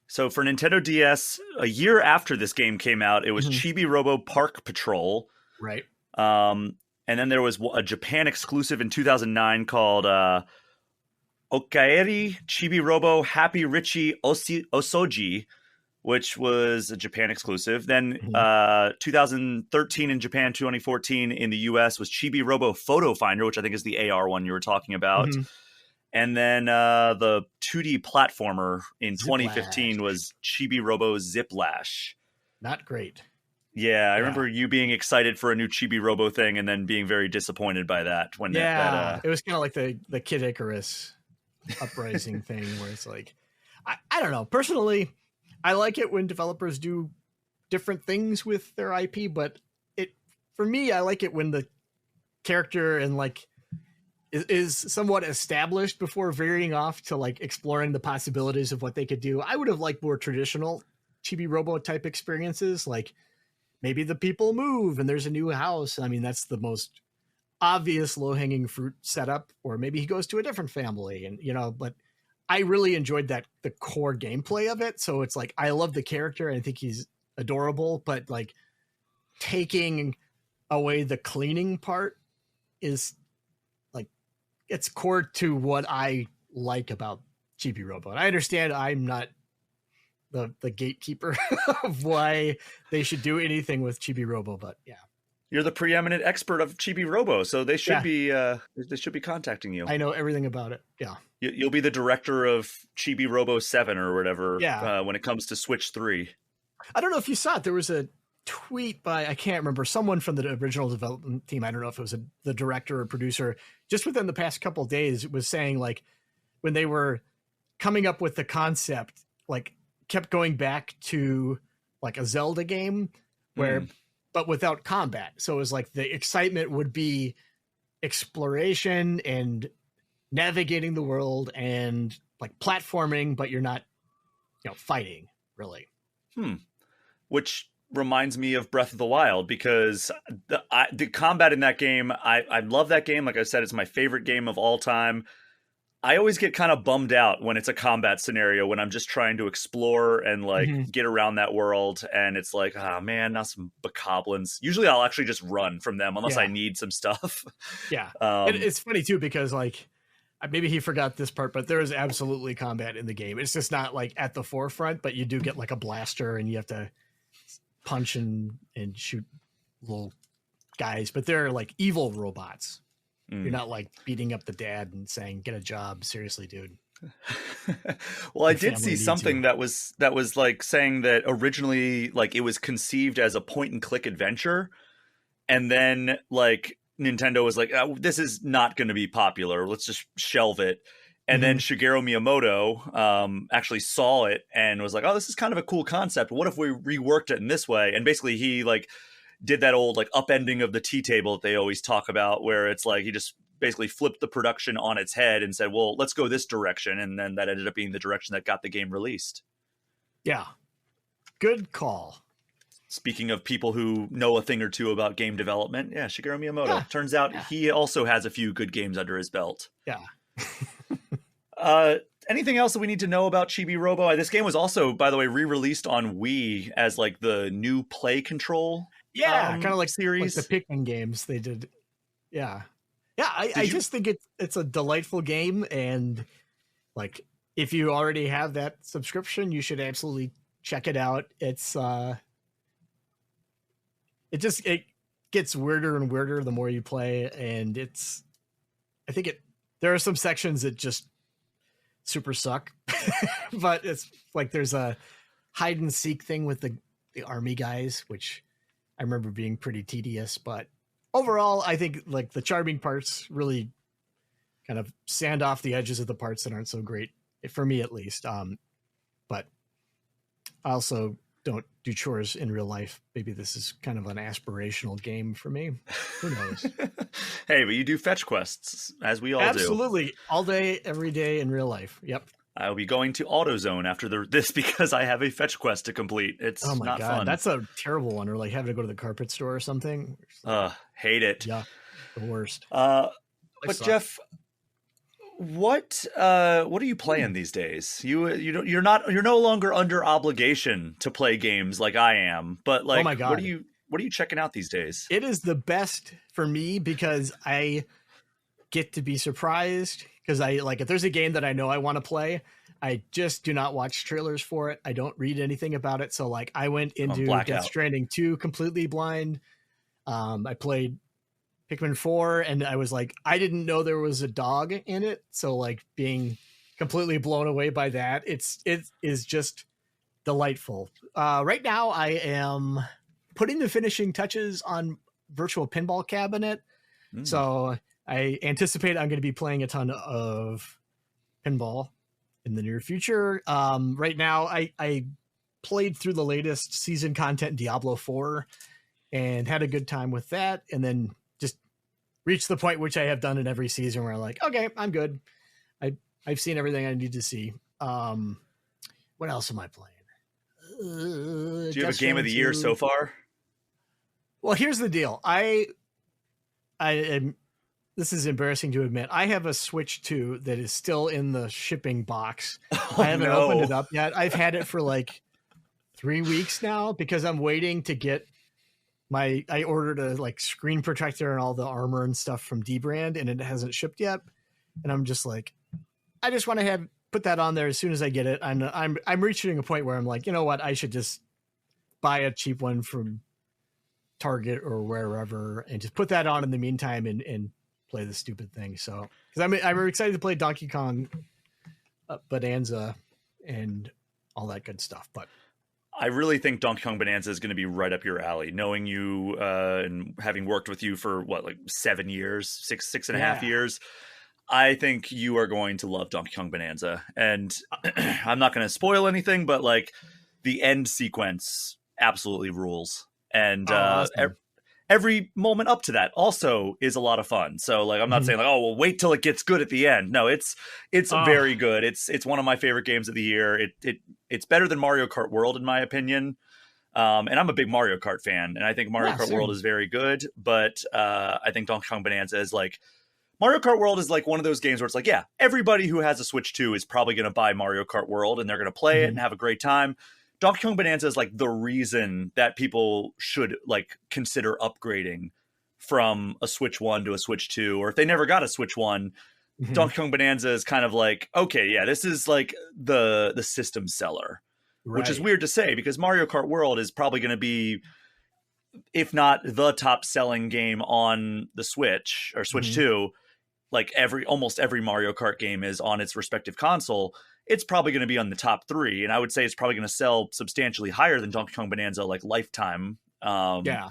So for Nintendo DS, a year after this game came out, it was Chibi-Robo Park Patrol. Right. And then there was a Japan exclusive in 2009 called Okaeri Chibi-Robo Happy Richie Osoji, which was a Japan exclusive. Then 2013 in Japan, 2014 in the US was Chibi-Robo Photo Finder, which I think is the AR one you were talking about. And then the 2D platformer in 2015 was Chibi-Robo Ziplash. Not great. Yeah, I remember you being excited for a new Chibi-Robo thing and then being very disappointed by that. When it was kind of like the Kid Icarus uprising thing where it's like, I don't know. Personally, I like it when developers do different things with their IP, but for me, I like it when the character and like is somewhat established before veering off to like exploring the possibilities of what they could do. I would have liked more traditional Chibi-Robo type experiences, like maybe the people move and there's a new house. I mean, that's the most obvious low-hanging fruit setup, or maybe he goes to a different family and, but I really enjoyed the core gameplay of it. So it's like, I love the character. I think he's adorable, but like taking away the cleaning part is like, it's core to what I like about Chibi-Robo. And I understand I'm not the gatekeeper of why they should do anything with Chibi-Robo, but yeah. You're the preeminent expert of Chibi-Robo, so they should be contacting you. I know everything about it. Yeah. You'll be the director of Chibi-Robo 7 or whatever when it comes to Switch 3. I don't know if you saw it. There was a tweet by, I can't remember, someone from the original development team. I don't know if it was the director or producer, just within the past couple of days, was saying like when they were coming up with the concept, like kept going back to like a Zelda game where, but without combat. So it was like the excitement would be exploration and navigating the world and like platforming, but you're not, fighting really. Which reminds me of Breath of the Wild, because the combat in that game, I love that game. Like I said, it's my favorite game of all time. I always get kind of bummed out when it's a combat scenario, when I'm just trying to explore and like get around that world. And it's like, oh man, not some bokoblins. Usually I'll actually just run from them unless I need some stuff. Yeah. It's funny too, because like, maybe he forgot this part, but there is absolutely combat in the game. It's just not like at the forefront, but you do get like a blaster and you have to punch and shoot little guys, but they're like evil robots. You're not like beating up the dad and saying, get a job. Seriously, dude. Well, I did see something that was like saying that originally, like it was conceived as a point and click adventure. And then like Nintendo was like, oh, this is not going to be popular. Let's just shelve it. And then Shigeru Miyamoto actually saw it and was like, oh, this is kind of a cool concept. What if we reworked it in this way? And basically he like did that old like upending of the tea table that they always talk about, where it's like he just basically flipped the production on its head and said, well, let's go this direction. And then that ended up being the direction that got the game released. Yeah. Good call. Speaking of people who know a thing or two about game development, Shigeru Miyamoto. Yeah. Turns out he also has a few good games under his belt. Yeah. Anything else that we need to know about Chibi-Robo? This game was also, by the way, re-released on Wii as like the new play control. Yeah, kind of like series, like the Pikmin games they did. Yeah. I just think it's a delightful game, and like if you already have that subscription, you should absolutely check it out. It's it gets weirder and weirder the more you play, and there are some sections that just super suck, but it's like there's a hide and seek thing with the army guys, which I remember being pretty tedious, but overall, I think like the charming parts really kind of sand off the edges of the parts that aren't so great, for me at least. But I also don't do chores in real life. Maybe this is kind of an aspirational game for me. Who knows? Hey, but you do fetch quests, as we all do. Absolutely. All day, every day in real life. Yep. I'll be going to AutoZone after this because I have a fetch quest to complete. It's Oh my not God. fun. That's a terrible one. Or like having to go to the carpet store or something. Hate it. Yeah. The worst. But sucks. Jeff, what are you playing these days? You're no longer under obligation to play games like I am, but like, Oh my God. what are you checking out these days? It is the best for me because I get to be surprised because if there's a game that I know I want to play, I just do not watch trailers for it. I don't read anything about it. So like I went into Death Stranding 2 completely blind. I played Pikmin 4 and I was like, I didn't know there was a dog in it. So like being completely blown away by that, it is just delightful. Right now I am putting the finishing touches on Virtual Pinball Cabinet. So I anticipate I'm going to be playing a ton of pinball in the near future. Right now I played through the latest season content in Diablo 4 and had a good time with that. And then just reached the point which I have done in every season where I'm like, okay, I'm good. I've seen everything I need to see. What else am I playing? Do you have a game of the year so far? Well, here's the deal. I am, this is embarrassing to admit. I have a Switch 2 that is still in the shipping box. I haven't opened it up yet. I've had it for like 3 weeks now because I'm waiting to get I ordered a like screen protector and all the armor and stuff from D-Brand and it hasn't shipped yet. And I'm just like, I just want to put that on there as soon as I get it. I'm reaching a point where I'm like, you know what? I should just buy a cheap one from Target or wherever and just put that on in the meantime and play the stupid thing. So because I'm excited to play Donkey Kong Bonanza and all that good stuff. But I really think Donkey Kong Bonanza is going to be right up your alley, knowing you and having worked with you for 7 years, six and a half years. I think you are going to love Donkey Kong Bonanza. And I'm not going to spoil anything, but like the end sequence absolutely rules. And awesome. Every moment up to that also is a lot of fun. So like, I'm not saying like, oh, well, wait till it gets good at the end. No, it's very good. It's one of my favorite games of the year. It's better than Mario Kart World in my opinion. And I'm a big Mario Kart fan and I think Mario Kart World is very good, but I think Donkey Kong Bonanza is like, Mario Kart World is like one of those games where it's like, yeah, everybody who has a Switch 2 is probably going to buy Mario Kart World and they're going to play it and have a great time. Donkey Kong Bonanza is like the reason that people should like consider upgrading from a Switch 1 to a Switch 2, or if they never got a Switch 1, Donkey Kong Bonanza is kind of like, okay, yeah, this is like the system seller, which is weird to say because Mario Kart World is probably going to be, if not the top selling game on the Switch or Switch 2, like almost every Mario Kart game is on its respective console. It's probably going to be on the top 3. And I would say it's probably going to sell substantially higher than Donkey Kong Bonanza, like lifetime. Yeah.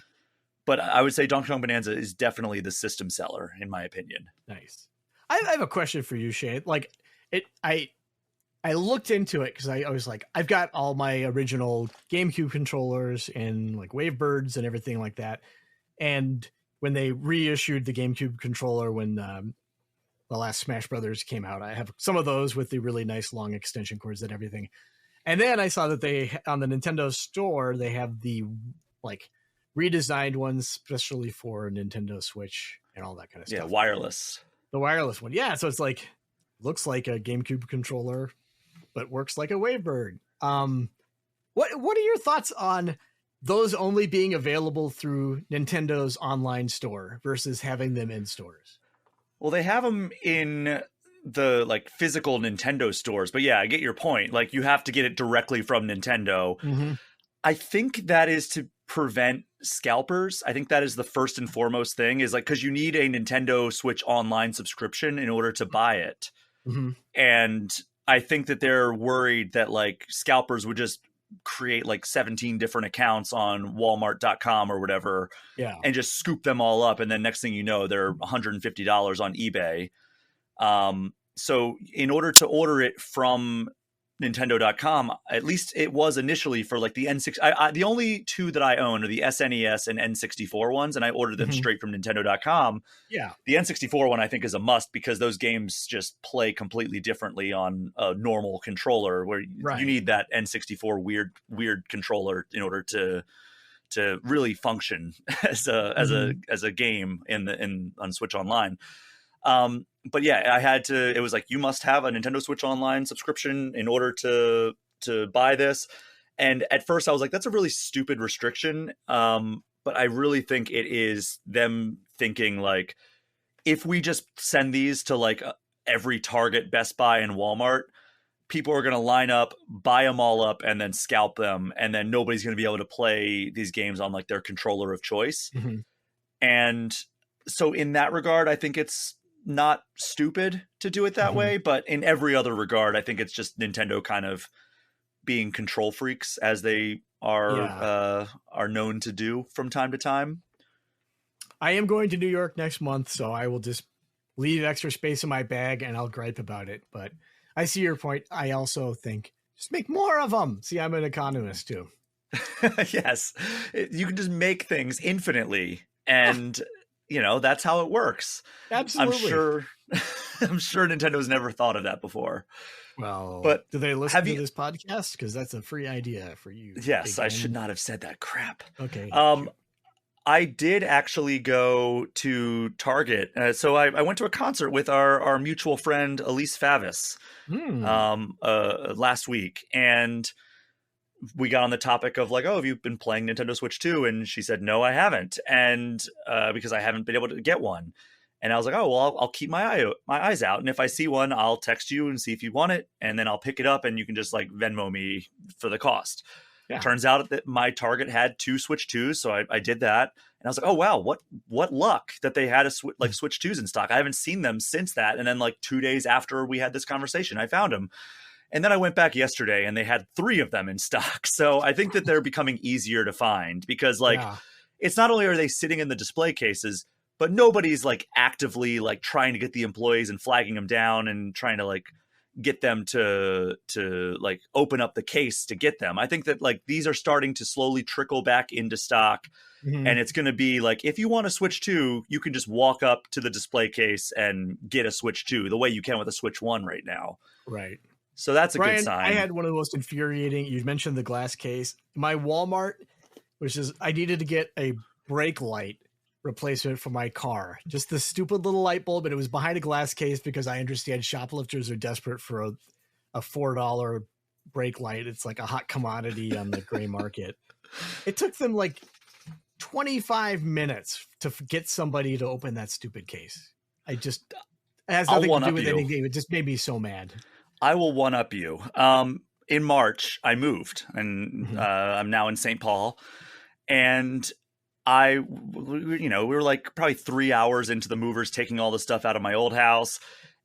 But I would say Donkey Kong Bonanza is definitely the system seller, in my opinion. Nice. I have a question for you, Shane. Like I looked into it because I was like, I've got all my original GameCube controllers and like Wavebirds and everything like that. And when they reissued the GameCube controller, when the last Smash Brothers came out, I have some of those with the really nice long extension cords and everything. And then I saw that they, on the Nintendo store, they have the like redesigned ones, especially for Nintendo Switch and all that kind of stuff. Yeah, wireless. The wireless one. Yeah, so it's like, looks like a GameCube controller, but works like a Wavebird. What are your thoughts on those only being available through Nintendo's online store versus having them in stores? Well, they have them in the like physical Nintendo stores, but yeah, I get your point. Like you have to get it directly from Nintendo. I think that is to prevent scalpers. I think that is the first and foremost thing, is like, because you need a Nintendo Switch Online subscription in order to buy it. And I think that they're worried that like scalpers would just create like 17 different accounts on walmart.com or whatever, and just scoop them all up. And then next thing you know, they're $150 on eBay. So in order to order it from Nintendo.com, at least it was initially for like the N6. The only two that I own are the SNES and N64 ones, and I ordered them straight from Nintendo.com. Yeah. The N64 one I think is a must because those games just play completely differently on a normal controller, where you need that N64 weird controller in order to really function as a game on Switch Online. But yeah, it was like, you must have a Nintendo Switch Online subscription in order to buy this. And at first I was like, that's a really stupid restriction. But I really think it is them thinking like, if we just send these to like every Target, Best Buy, and Walmart, people are going to line up, buy them all up, and then scalp them. And then nobody's going to be able to play these games on like their controller of choice. Mm-hmm. And so in that regard, I think it's not stupid to do it that way. But in every other regard, I think it's just Nintendo kind of being control freaks, as they are known to do from time to time. I am going to New York next month, so I will just leave extra space in my bag and I'll gripe about it. But I see your point. I also think just make more of them. See, I'm an economist too. Yes. You can just make things infinitely, and that's how it works. Absolutely. I'm sure Nintendo's never thought of that before. Well, but do they listen to this podcast? Because that's a free idea for you. Yes, I should not have said that crap. Okay. I did actually go to Target. So I went to a concert with our mutual friend, Elise Favis, last week. And we got on the topic of like, oh, have you been playing Nintendo Switch 2? And she said, no, I haven't. And because I haven't been able to get one. And I was like, oh, well, I'll keep my eyes out. And if I see one, I'll text you and see if you want it. And then I'll pick it up and you can just like Venmo me for the cost. Yeah. Turns out that my Target had 2 Switch 2s, so I did that. And I was like, oh, wow, what luck that they had Switch 2s in stock. I haven't seen them since that. And then like 2 days after we had this conversation, I found them. And then I went back yesterday and they had 3 of them in stock. So I think that they're becoming easier to find because it's not only are they sitting in the display cases, but nobody's like actively like trying to get the employees and flagging them down and trying to like get them to like open up the case to get them. I think that like these are starting to slowly trickle back into stock. Mm-hmm. And it's going to be like, if you want a Switch 2, you can just walk up to the display case and get a Switch 2 the way you can with a Switch 1 right now. Right. So that's a Brian, good sign. I had one of the most infuriating, you mentioned the glass case. My Walmart, I needed to get a brake light replacement for my car. Just the stupid little light bulb, and it was behind a glass case because I understand shoplifters are desperate for a $4 brake light. It's like a hot commodity on the gray market. It took them like 25 minutes to get somebody to open that stupid case. It has nothing to do with anything. It just made me so mad. I will one up you. In March, I moved, and I'm now in St. Paul, and we were like probably 3 hours into the movers taking all the stuff out of my old house.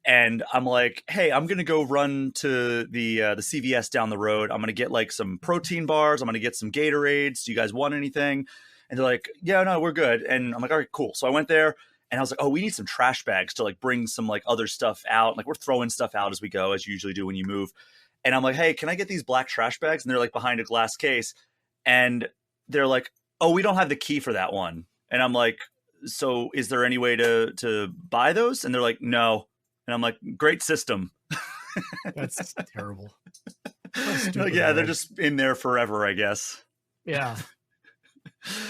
And I'm like, hey, I'm going to go run to the CVS down the road. I'm going to get like some protein bars. I'm going to get some Gatorades. Do you guys want anything? And they're like, yeah, no, we're good. And I'm like, all right, cool. So I went there and I was like, oh, we need some trash bags to like bring some like other stuff out. Like we're throwing stuff out as we go, as you usually do when you move. And I'm like, hey, can I get these black trash bags? And they're like behind a glass case. And they're like, oh, we don't have the key for that one. And I'm like, so is there any way to buy those? And they're like, no. And I'm like, great system. That's terrible. Like, yeah, they're just in there forever, I guess. Yeah.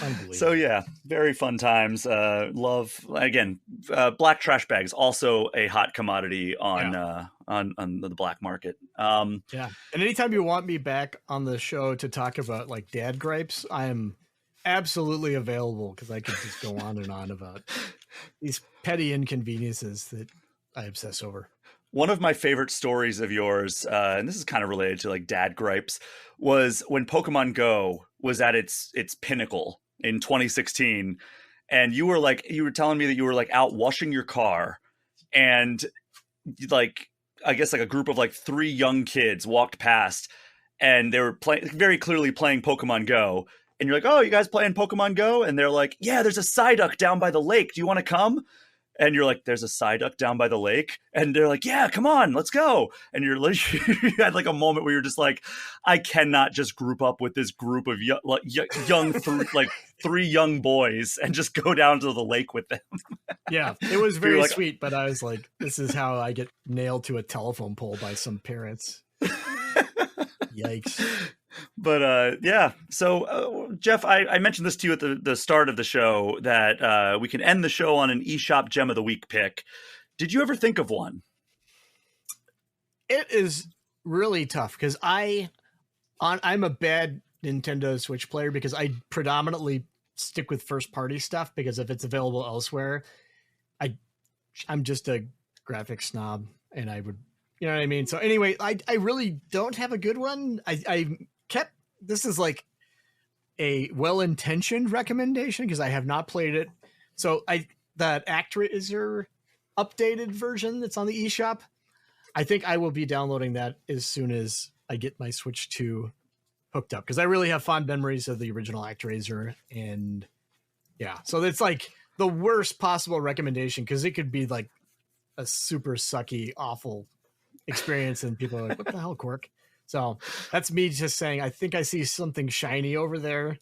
Unbelievable. So yeah, very fun times. Love again. Black trash bags, also a hot commodity on the black market. Yeah, and anytime you want me back on the show to talk about like dad gripes, I am absolutely available because I could just go on and on about these petty inconveniences that I obsess over. One of my favorite stories of yours, and this is kind of related to like dad gripes, was when Pokemon Go was at its pinnacle in 2016. And you were telling me that you were like out washing your car, and like, I guess like a group of like 3 young kids walked past and they were very clearly playing Pokemon Go. And you're like, oh, you guys playing Pokemon Go? And they're like, yeah, there's a Psyduck down by the lake. Do you want to come? and you're like, there's a Psyduck down by the lake, and they're like, yeah, come on, let's go. And you're like, you had like a moment where you're just like, I cannot just group up with this group of three young boys and just go down to the lake with them. Yeah, it was very like, sweet, but I was like, this is how I get nailed to a telephone pole by some parents. Yikes. But yeah, so Jeff, I mentioned this to you at the start of the show that we can end the show on an eShop Gem of the Week pick. Did you ever think of one? It is really tough because I'm a bad Nintendo Switch player because I predominantly stick with first party stuff because if it's available elsewhere, I'm just a graphics snob and I would, you know what I mean? So anyway, I really don't have a good one. This is like a well-intentioned recommendation because I have not played it. So that ActRaiser updated version that's on the eShop, I think I will be downloading that as soon as I get my Switch 2 hooked up because I really have fond memories of the original ActRaiser. And yeah, so it's like the worst possible recommendation because it could be like a super sucky, awful experience and people are like, what the hell, Cork? So that's me just saying, I think I see something shiny over there.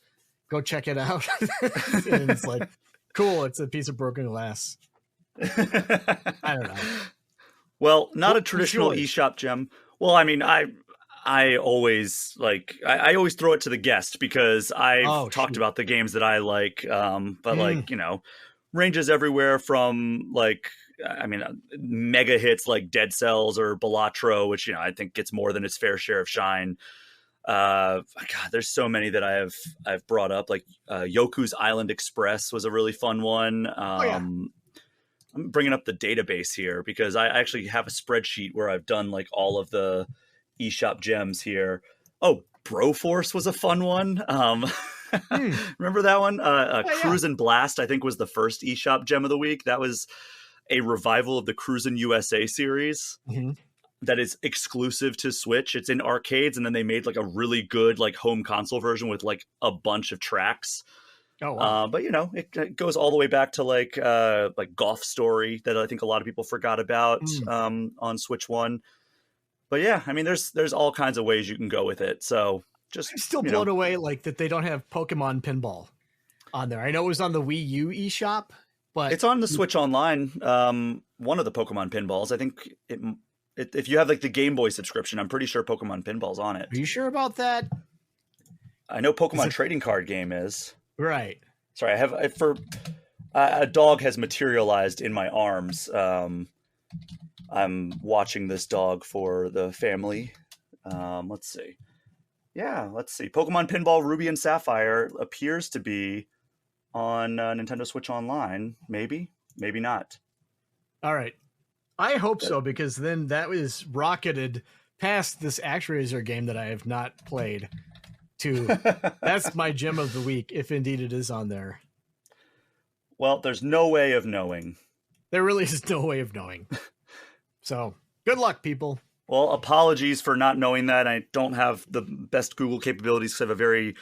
Go check it out. And it's like, cool. It's a piece of broken glass. I don't know. Well, not a traditional eShop gem. Well, I mean, I always I always throw it to the guest because I've talked about the games that I like. But like, you know, ranges everywhere from like, I mean, mega hits like Dead Cells or Balatro, which, you know, I think gets more than its fair share of shine. God, there's so many that I've brought up. Like Yoku's Island Express was a really fun one. I'm bringing up the database here because I actually have a spreadsheet where I've done like all of the eShop gems here. Oh, Broforce was a fun one. Remember that one? Cruisin' Blast, I think, was the first eShop gem of the week. That was a revival of the Cruisin' USA series that is exclusive to Switch. It's in arcades, and then they made like a really good like home console version with like a bunch of tracks. Oh, wow. But you know, it goes all the way back to like Golf Story that I think a lot of people forgot about on Switch 1. But yeah, I mean, there's all kinds of ways you can go with it. So just I'm still blown away like that they don't have Pokemon Pinball on there. I know it was on the Wii U eShop, but it's on the Switch Online. One of the Pokemon Pinballs. I think if you have like the Game Boy subscription, I'm pretty sure Pokemon Pinball's on it. Are you sure about that? I know Pokemon Trading Card Game is. Right. Sorry, a dog has materialized in my arms. I'm watching this dog for the family. Let's see. Yeah, let's see. Pokemon Pinball Ruby and Sapphire appears to be on Nintendo Switch Online. Maybe, maybe not. All right. I hope so, because then that was rocketed past this ActRaiser game that I have not played to that's my gem of the week, if indeed it is on there. Well, there's no way of knowing. There really is no way of knowing. So good luck, people. Well, apologies for not knowing that. I don't have the best Google capabilities because I have a very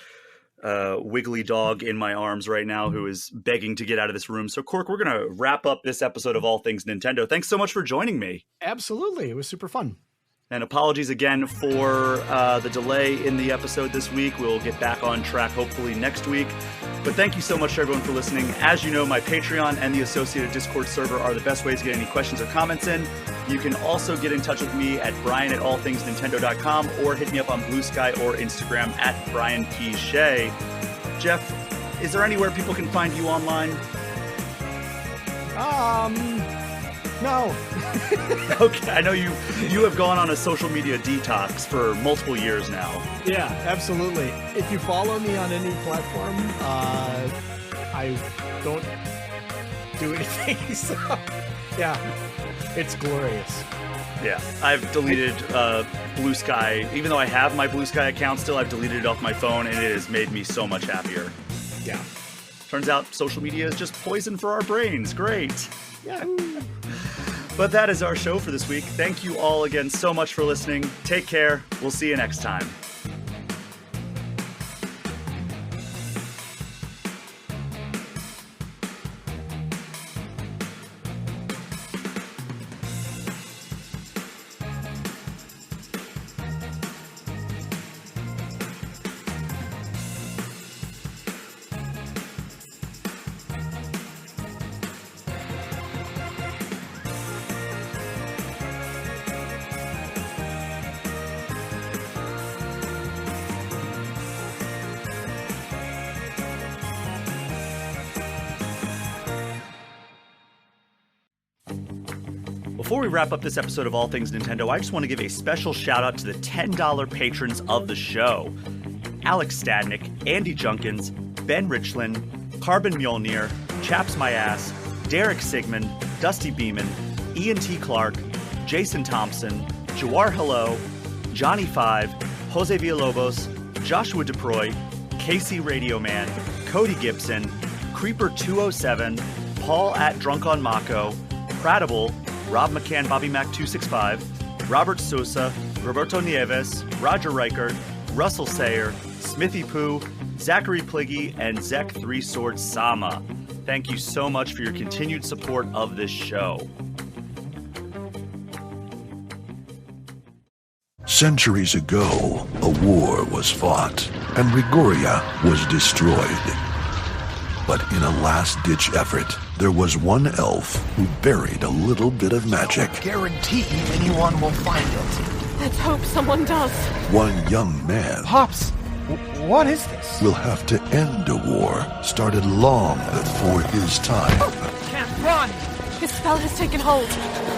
wiggly dog in my arms right now who is begging to get out of this room. So, Cork, we're going to wrap up this episode of All Things Nintendo. Thanks so much for joining me. Absolutely. It was super fun. And apologies again for the delay in the episode this week. We'll get back on track hopefully next week. But thank you so much to everyone for listening. As you know, my Patreon and the associated Discord server are the best ways to get any questions or comments in. You can also get in touch with me at brian@allthingsnintendo.com or hit me up on Blue Sky or Instagram at Brian P. Shea. Jeff, is there anywhere people can find you online? No. Okay, I know you have gone on a social media detox for multiple years now. Yeah, absolutely. If you follow me on any platform, I don't do anything. So, yeah, it's glorious. Yeah, I've deleted Blue Sky. Even though I have my Blue Sky account still, I've deleted it off my phone, and it has made me so much happier. Yeah. Turns out social media is just poison for our brains. Great. Yeah. But that is our show for this week. Thank you all again so much for listening. Take care. We'll see you next time. Before we wrap up this episode of All Things Nintendo, I just want to give a special shout out to the $10 patrons of the show. Alex Stadnick, Andy Junkins, Ben Richland, Carbon Mjolnir, Chaps My Ass, Derek Sigmund, Dusty Beeman, Ian T. Clark, Jason Thompson, Jawar Hello, Johnny Five, Jose Villalobos, Joshua DeProy, Casey Radio Man, Cody Gibson, Creeper 207, Paul at Drunk on Mako, Pratable, Rob McCann, Bobby Mac 265, Robert Sosa, Roberto Nieves, Roger Reichert, Russell Sayer, Smithy Poo, Zachary Pliggy, and Zek 3 Sword Sama. Thank you so much for your continued support of this show. Centuries ago, a war was fought, and Rigoria was destroyed. But in a last-ditch effort, there was one elf who buried a little bit of magic. Guarantee anyone will find it. Let's hope someone does. One young man Pops, what is this? will have to end a war started long before his time. Can't run! His spell has taken hold.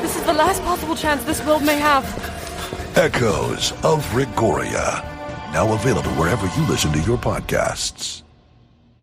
This is the last possible chance this world may have. Echoes of Rigoria, now available wherever you listen to your podcasts.